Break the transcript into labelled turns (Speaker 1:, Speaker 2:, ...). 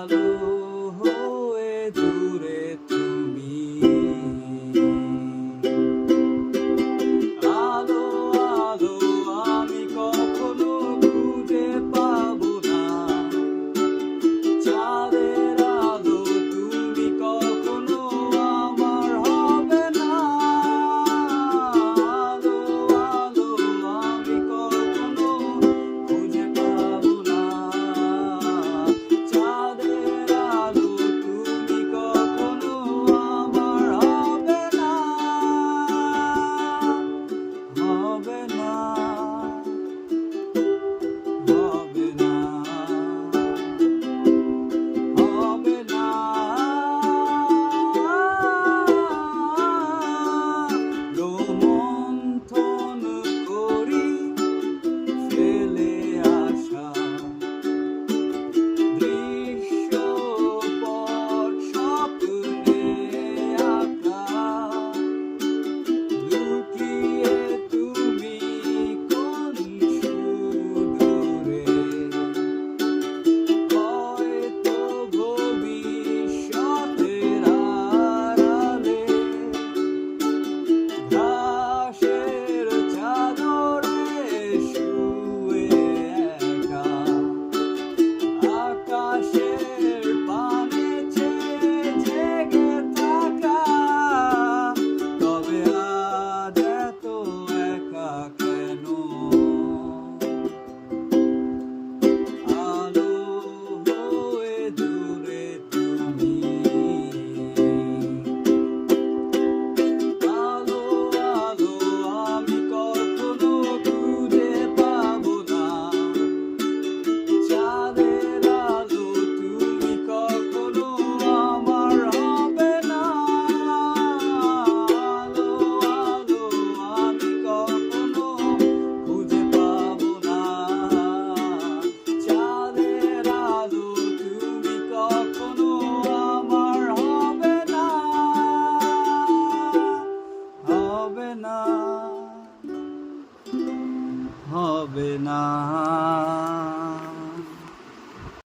Speaker 1: আলো হয়ে দূরে তুমি, আলো আলো আমি কখনো খুঁজে পাবো না, চাঁদের আলো তুমি কখনো আমার হবে না, আলো আলো আমি কখনো খুঁজে পাবো না, চাঁদের আলো তুমি কখনো আমার হবে না, হবে না, হবে না, হবে না। রোমন্থন করি ফেলে আসা দৃশ্যপট স্বপ্নে আঁকা, লুকিয়ে তুমি কোন সুদূরে, হয়তো ভবিষ্যতের আড়ালে ঘাসের চাদরে শুয়ে একা, আকাশের পানে চেয়ে জেগে থাকা, তবে আজ এত একা কেন, আলো হয়ে দূরে তুমি, আলো আলো আমি কখনো খুঁজে পাবো না, চাঁদের আলো তুমি কখনো আমার হবে না, আলো আলো আমি কখনো খুঁজে পাবো না, চাঁদের আলো তুমি কখনো আমার হবে না, হবে না, হবে না।